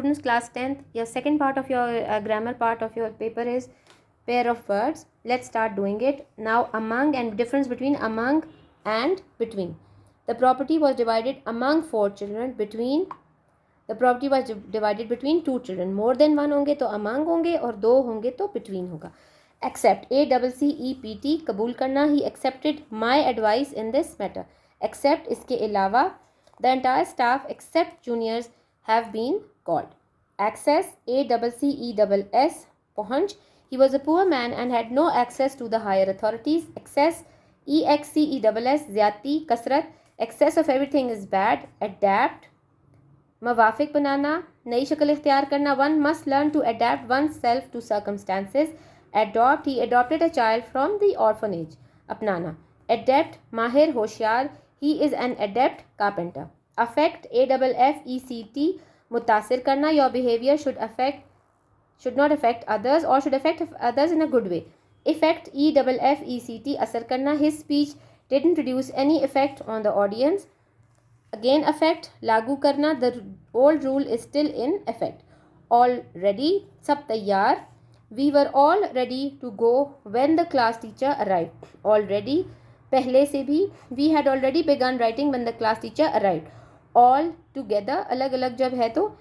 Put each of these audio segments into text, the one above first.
students, class 10th, your second part of your grammar part of your paper is pair of words. Let's start doing it. Now, among and difference between among and between. The property was divided among 4 children. Between, the property was divided between 2 children. More than one होंगे तो among होंगे और 2 होंगे तो between होगा. Accept, ACCEPT, कबूल करना. He accepted my advice in this matter. Except, इसके अलावा. The entire staff except juniors have been called. Access, ACCESS, पहुंच. He was a poor man and had no access to the higher authorities. Excess, EXCESS, ज़्यादती, कसरत. Excess of everything is bad. Adapt, मवाफिक बनाना, नई शक्ल इख्तियार करना. One must learn to adapt oneself to circumstances. Adopt, he adopted a child from the orphanage. अपनाना. Adept, माहिर, होशियार. He is an adept carpenter. Affect, AFFECT, मुतासिर करना. Your behavior should not affect others or should affect others in a good way. Effect, EFFECT, असर करना. His speech didn't produce any effect on the audience. Again, affect, लागू करना. The old rule is still in effect. Already, सब तैयार. We were all ready to go when the class teacher arrived. Already, पहले से भी. We had already begun writing when the class teacher arrived. All together, अलग अलग जब है तो.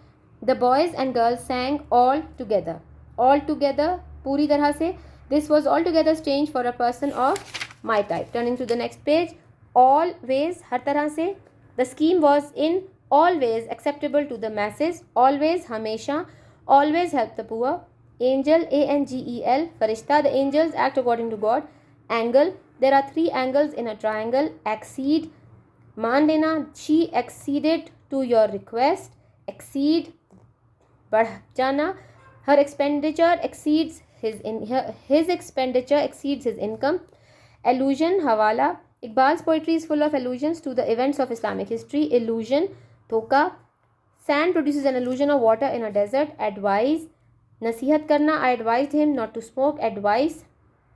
The boys and girls sang all together. All together, पूरी तरह से. This was altogether strange for a person of my type. Turning to the next page. Always, हर तरह से. The scheme was in all ways acceptable to the masses. Always, हमेशा. Always help the poor. Angel, ANGEL, Firishta. The angels act according to God. Angle, there are 3 angles in a triangle. Accede, मान लेना. She acceded to your request. Exceed, बढ़ जाना. Her expenditure exceeds his expenditure exceeds his income. Allusion, हवाला. Iqbal's poetry is full of allusions to the events of Islamic history. Illusion, धोखा. Sand produces an illusion of water in a desert. Advise, नसीहत करना. I advised him not to smoke. Advice,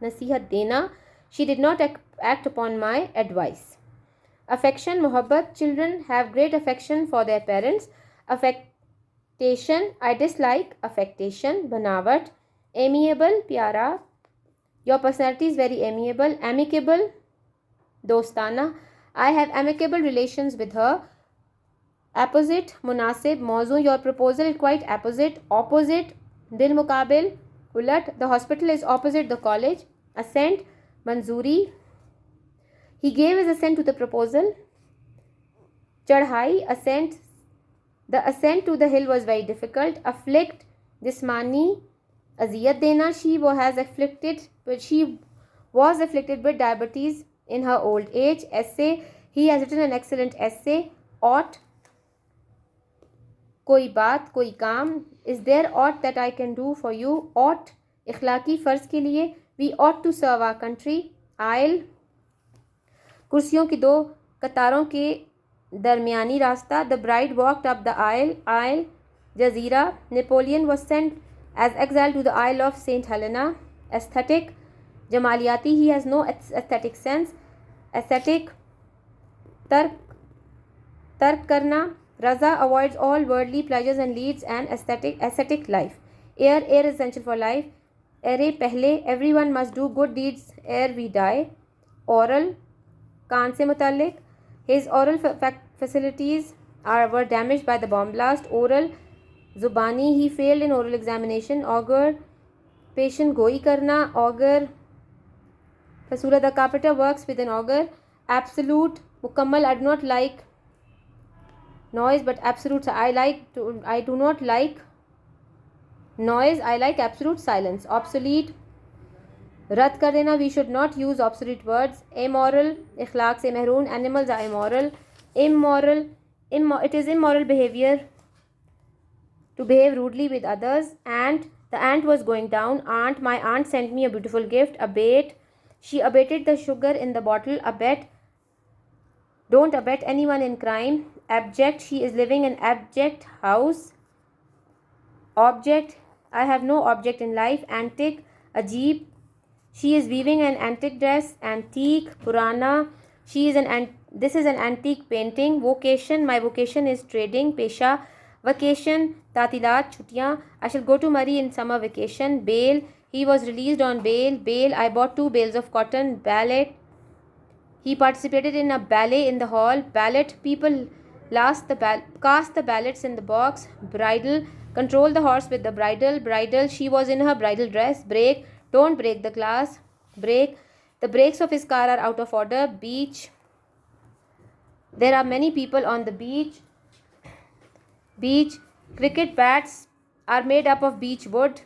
नसीहत देना. She did not act upon my advice. Affection, मोहब्बत. Children have great affection for their parents. Affectation, I dislike affectation. बनावट. Amiable, प्यारा. Your personality is very amiable. Amicable, दोस्ताना. I have amicable relations with her. Opposite, मुनासिब. मौजू, your proposal is quite opposite. Opposite, बिलमुकाबिल, उलट. The hospital is opposite the college. Assent, मंजूरी. He gave his assent to the proposal. चढ़ाई, ascent. The ascent to the hill was very difficult. Afflict, जिस्मानी, अजियत देना. She was afflicted with diabetes in her old age. Essay, he has written an excellent essay. Ought, कोई बात, कोई काम. Is there aught that I can do for you? Ought, इखलाकी फ़र्ज़ के लिए. We ought to serve our country. Aisle, कुर्सियों की 2 कतारों के दरमियानी रास्ता. The bride walked up the aisle. Aisle, Jazeera. Napoleon was sent as exile to the Isle of St. Helena. Aesthetic, जमालियाती. He has no aesthetic sense. Aesthetic, तर्क करना. Raza avoids all worldly pleasures and leads an ascetic life. Air is essential for life. Ere, पहले. Everyone must do good deeds ere we die. Oral, कान से मुतालिक. His oral facilities were damaged by the bomb blast. Oral, जुबानी. He failed in oral examination. Augur, patient गोई करना. Augur, Fasula the carpenter works with an auger. Absolute, मुकम्मल. I do not like noise but absolute. I do not like noise. I like absolute silence. Obsolete, रद्द कर देना. We should not use obsolete words. Immoral, इखलाक से महरूम. Animals are immoral. Immoral, it is immoral behavior to behave rudely with others. Ant, the ant was going down. Aunt, my aunt sent me a beautiful gift. Abate, she abated the sugar in the bottle. Abet, don't abet anyone in crime. Abject, she is living in abject house. Object, I have no object in life. Antic, ajeeb, she is weaving an antique dress. Antique, purana, this is an antique painting. Vocation, my vocation is trading. Pesha, Vacation, tatilat, chutiyan. I shall go to Murray in summer vacation. Bail, he was released on bail. Bail, I bought 2 bales of cotton. Ballet, he participated in a ballet in the hall. Ballot, people cast the ballots in the box. Bridle, control the horse with the bridle. Bridle, she was in her bridal dress. Brake, don't break the glass. Brake, the brakes of his car are out of order. Beach, there are many people on the beach. Beach, cricket bats are made up of beech wood.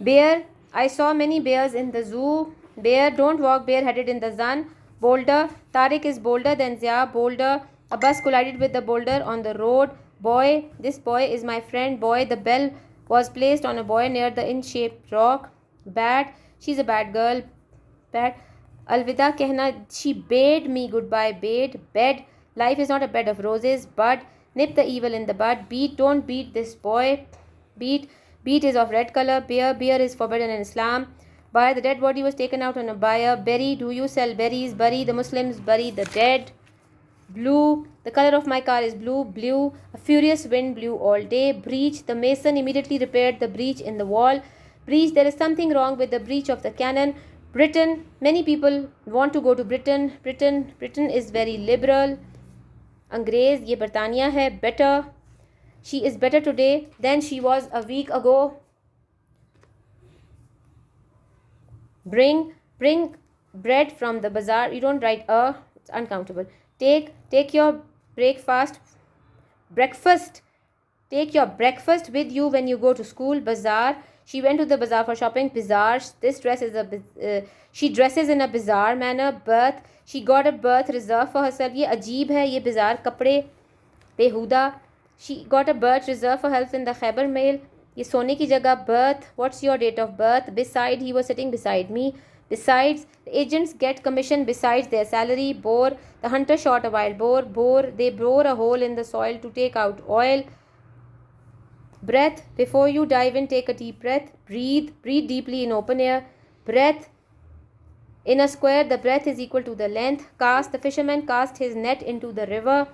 Bear, I saw many bears in the zoo. Bear, don't walk bareheaded in the sun. Boulder, Tariq is bolder than Zia. Boulder, a bus collided with the boulder on the road. Boy, this boy is my friend. Boy, the bell was placed on a boy near the in-shaped rock. Bat, she's a bad girl. Bat, Alvida kehna, she bade me goodbye. Bade, bed, life is not a bed of roses. Bud, nip the evil in the bud. Beat, don't beat this boy. Beat, beet is of red color. Beer, beer is forbidden in Islam. Buy, the dead body was taken out on a buyer. Berry, do you sell berries? Bury, the Muslims bury the dead. Blue, the color of my car is blue. Blue, a furious wind blew all day. Breach, the mason immediately repaired the breach in the wall. Breach, there is something wrong with the breach of the cannon. Britain, many people want to go to Britain. Britain is very liberal. Angrez, ye Britannia hai. Better, she is better today than she was a week ago. Bring bread from the bazaar. You don't write a, it's uncountable. Take your breakfast. Take your breakfast with you when you go to school. Bazaar, she went to the bazaar for shopping. Bizarre, this dress is she dresses in a bizarre manner. Berth, she got a berth reserved for herself. Ye ajeeb hai, ye bizarre kapde. Behuda, she got a berth reserved for herself in the Khyber Mail. ये सोने की जगह. Birth, what's your date of birth? Beside, he was sitting beside me. Besides, the agents get commission besides their salary. Bore, the hunter shot a wild boar. Bore, they bore a hole in the soil to take out oil. Breath, before you dive in, take a deep breath. Breathe deeply in open air. Breath, in a square, the breadth is equal to the length. Cast, the fisherman cast his net into the river.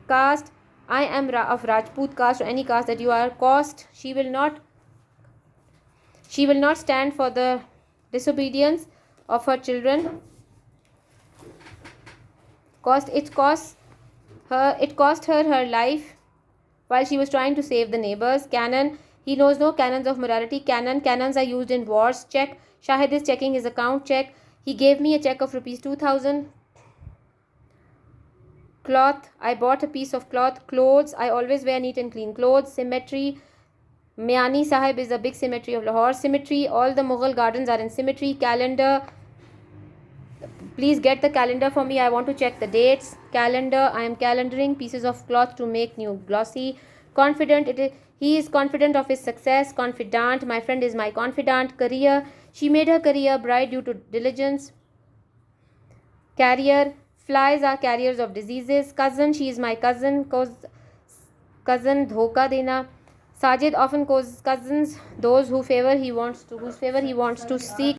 Cast, I am of Rajput caste or any caste that you are. Cost, she will not stand for the disobedience of her children. Cost, it cost her her life while she was trying to save the neighbors. Canon, he knows no canons of morality. Cannons are used in wars. Check, Shahid is checking his account. Check, he gave me a check of rupees 2000. Cloth, I bought a piece of cloth. Clothes, I always wear neat and clean clothes. Symmetry, Miani Sahib is a big cemetery of Lahore. Symmetry, all the Mughal gardens are in symmetry. Calendar, please get the calendar for me. I want to check the dates. Calendar, I am calendaring pieces of cloth to make new glossy. Confident, he is confident of his success. Confidant, my friend is my confidant. Career, she made her career bright due to diligence. Carrier, flies are carriers of diseases. Cousin, she is my cousin. Cousin, dhoka dena. Sajid often calls cousins those whose favor he wants to seek.